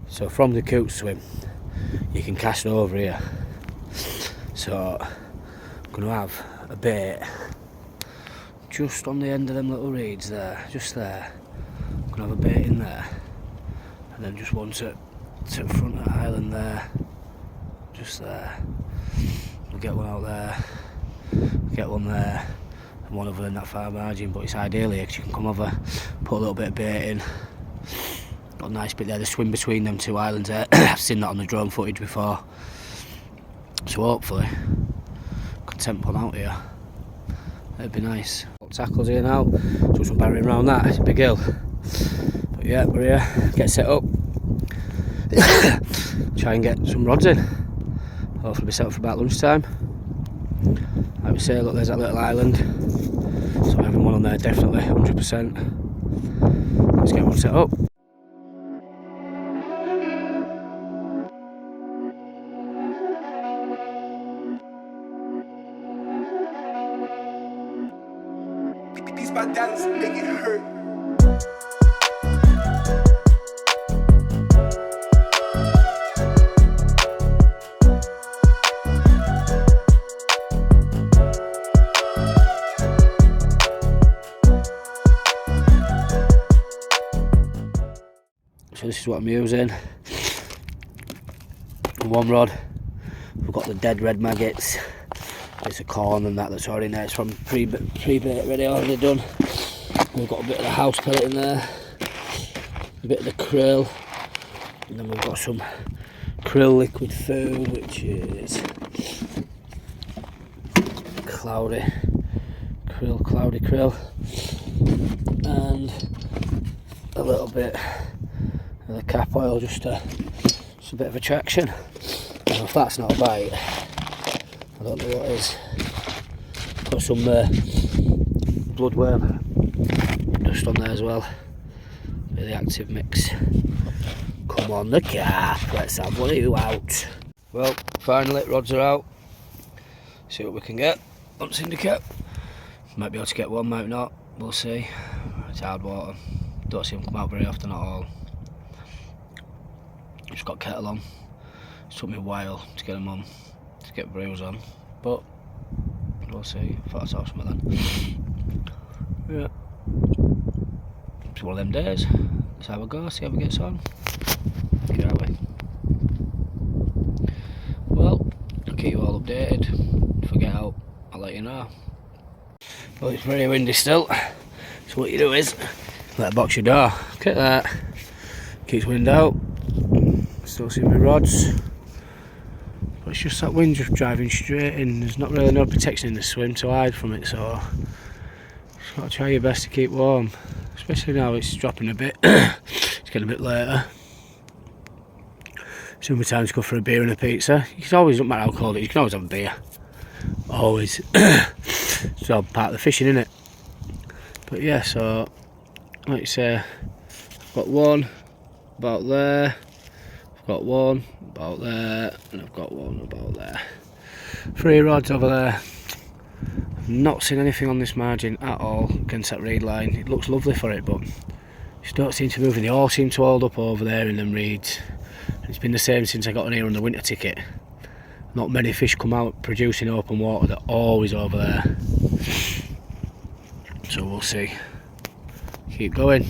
So from the coot swim you can cast over here, so I'm going to have a bait just on the end of them little reeds there, just there. I'm going to have a bait in there, and then just one to the front of the island there, just there. We'll get one out there, we'll get one there, and one over in that far margin, but it's ideal here because you can come over, put a little bit of bait in. Got a nice bit there, the swim between them two islands there. I've seen that on the drone footage before, so hopefully could tempt one out here. That'd be nice. Tackles here now, so some barring around that, it's a big hill. But yeah, we're here, get set up, try and get some rods in. Hopefully be set up for about lunchtime. Like we say, look, there's that little island, so having one on there definitely, 100%. Let's get one set up. These my dance make it hurt. So this is what I'm using. One rod, we've got the dead red maggots. It's a corn and that's already in there. It's from pre-bait ready, already done. We've got a bit of the house pellet in there, a bit of the krill, and then we've got some krill liquid food, which is cloudy krill, and a little bit of the cap oil, just a bit of attraction. And if that's not a bite, I don't know what is. Got some bloodworm dust on there as well. Bit of the active mix. Come on the cap, let's have one of you out. Well, finally rods are out. See what we can get on syndicate. Might be able to get one, might not. We'll see. It's hard water. Don't see them come out very often at all. Just got kettle on. It took me a while to get them on, to get brews on, but we'll see. I thought I saw some of them. Yeah. It's one of them days. Let's have a go, see how it gets on. Shall we? Well, I'll keep you all updated. If I get out, I'll let you know. Well, it's very windy still, so what you do is let box your door. Look at that. Keeps wind out. Still see my rods. But it's just that wind just driving straight in. There's not really no protection in the swim to hide from it, so just got to try your best to keep warm. Especially now it's dropping a bit. It's getting a bit later. Sometimes go for a beer and a pizza. You can always, don't matter how cold it is, you can always have a beer. Always. It's all part of the fishing, isn't it? But yeah, so like you say, I've got one about there, I've got one about there, and I've got one about there. 3 rods over there. Not seen anything on this margin at all against that reed line. It looks lovely for it, but just don't seem to move, and they all seem to hold up over there in them reeds. It's been the same since I got on here on the winter ticket. Not many fish come out producing open water, they're always over there. So we'll see. Keep going.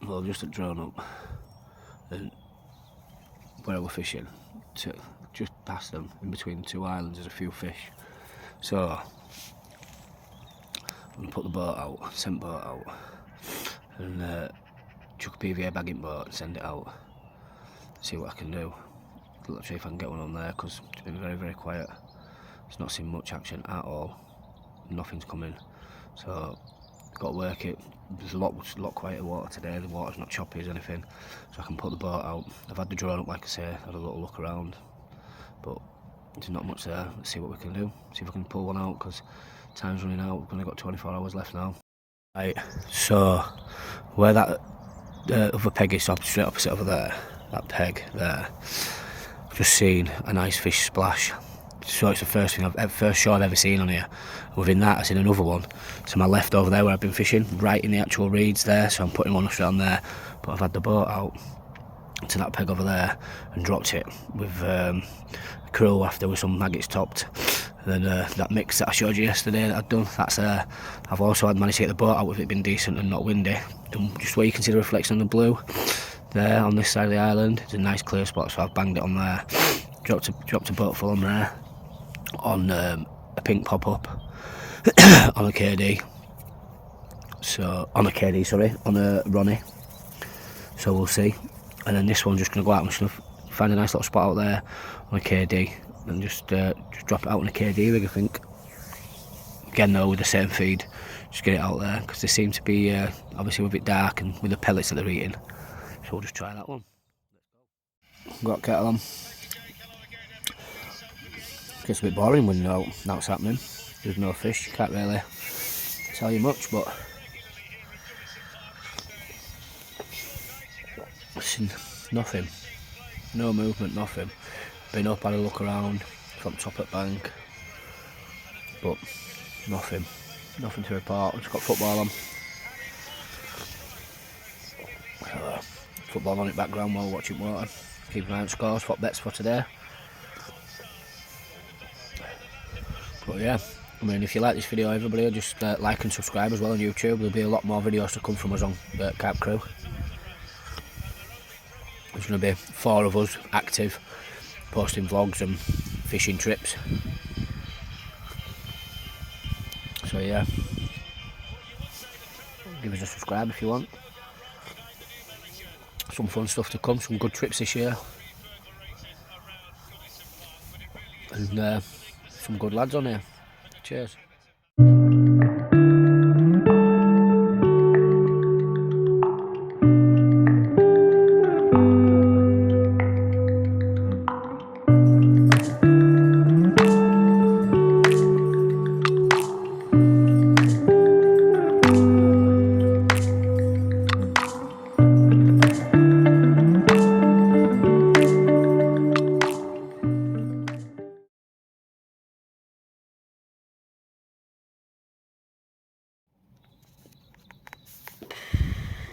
Well, just at drawn up, and where I was fishing, just past them, in between the 2 islands, there's a few fish. So I'm gonna put the boat out, scent boat out, and chuck a PVA bag in boat and send it out. See what I can do. Let's see if I can get one on there, because it's been very, very quiet. It's not seen much action at all. Nothing's coming. So got to work it. There's a lot quieter water today. The water's not choppy as anything, so I can put the boat out. I've had the drone up, like I say, had a little look around, but there's not much there. Let's see what we can do. See if I can pull one out, because time's running out. We've only got 24 hours left now. Right, so where that other peg is, straight opposite over there, that peg there, I've just seen a nice fish splash. So it's the first shot I've ever seen on here. Within that, I've seen another one. So my left over there where I've been fishing, right in the actual reeds there. So I'm putting one straight on there. But I've had the boat out to that peg over there and dropped it with krill after with some maggots topped. And then that mix that I showed you yesterday that I'd done, that's I've also managed to get the boat out with it being decent and not windy. And just where you can see the reflection on the blue there on this side of the island, it's a nice clear spot, so I've banged it on there. Dropped a boat full on there on a pink pop-up on a KD. So on a KD, sorry, on a Ronnie. So we'll see. And then this one's just gonna go out. I'm just gonna find a nice little spot out there on a KD and just drop it out on a KD rig, I think. Again though, with the same feed, just get it out there, because they seem to be obviously a bit dark and with the pellets that they're eating. So we'll just try that one. Got kettle on. Gets a bit boring when that's happening. There's no fish, you can't really tell you much, but nothing. No movement, nothing. Been up, had a look around from top at bank, but nothing. Nothing to report. Just got football on. Football on in background while watching water. Keep an eye on scores, what bets for today. But yeah, I mean, if you like this video, everybody, just like and subscribe as well on YouTube. There'll be a lot more videos to come from us on Carp Crew. There's going to be 4 of us active, posting vlogs and fishing trips. So yeah, give us a subscribe if you want. Some fun stuff to come, some good trips this year. And some good lads on here. Cheers.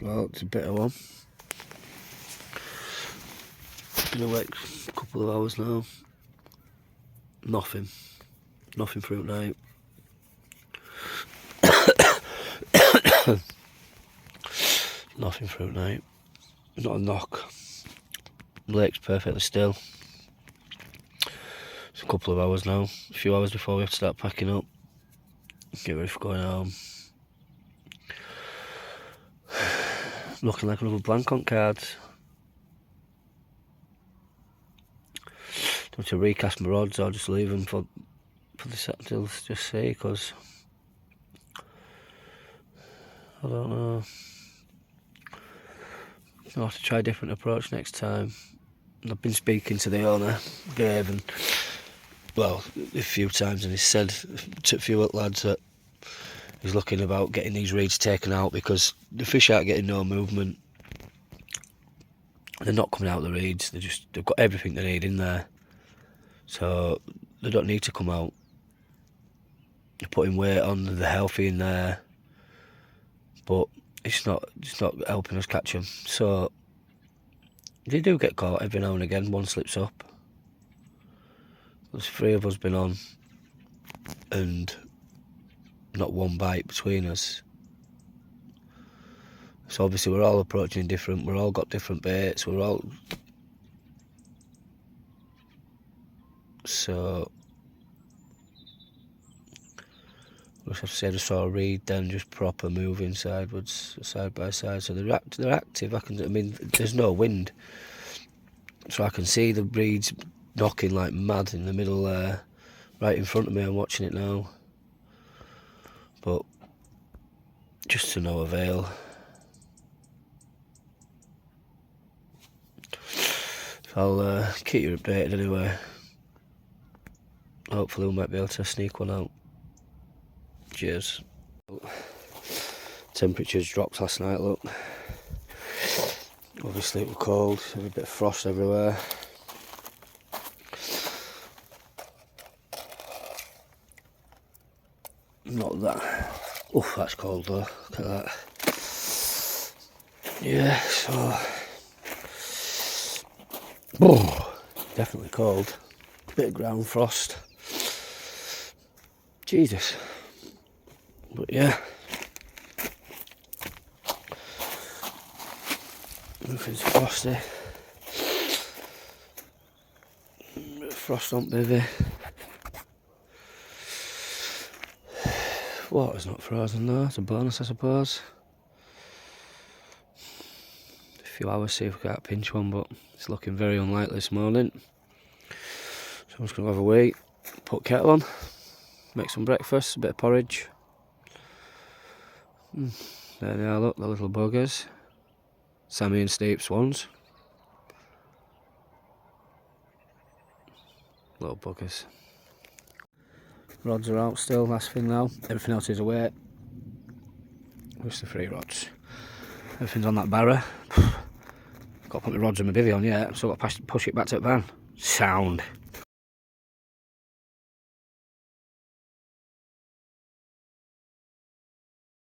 Well, it's a bit of one. been awake a couple of hours now. Nothing through night. Nothing through night. Not a knock. The lake's perfectly still. It's a couple of hours now. A few hours before we have to start packing up. Get ready for going home. Looking like another blank on cards. Do to recast my rods or just leave them for the set till just see, because I don't know. I'll have to try a different approach next time. I've been speaking to the owner, Dave, and well, a few times, and he said to a few lads that he's looking about getting these reeds taken out because the fish aren't getting no movement. They're not coming out of the reeds. They've got everything they need in there, so they don't need to come out. They're putting weight on. They're healthy in there, but it's not helping us catch them. So they do get caught every now and again. One slips up. There's 3 of us been on, and not one bite between us. So obviously we're all approaching different. We're all got different baits. We're all so. I have to say, I just saw a reed then just proper moving sideways, side by side. So they're active. I mean, there's no wind, so I can see the reeds knocking like mad in the middle there, right in front of me. I'm watching it now, but just to no avail. So I'll keep you updated anyway. Hopefully we might be able to sneak one out. Cheers. Temperatures dropped last night, look. Obviously it was cold, there was a bit of frost everywhere. Not that. Oof, that's cold though, look at that. Yeah, so. Definitely cold. Bit of ground frost. Jesus. But yeah, everything's frosty. Frost on bivvy. Water's not frozen though, it's a bonus I suppose. A few hours, see if we can't pinch one, but it's looking very unlikely this morning. So I'm just going to have a wait, put kettle on, make some breakfast, a bit of porridge. There they are, look, the little buggers. Sammy and Steve swans. Little buggers. Rods are out still, last thing now. Everything else is away. Just the 3 rods. Everything's on that barra. Got to put my rods and my bivvy on yet, so I've got to push it back to the van. Sound.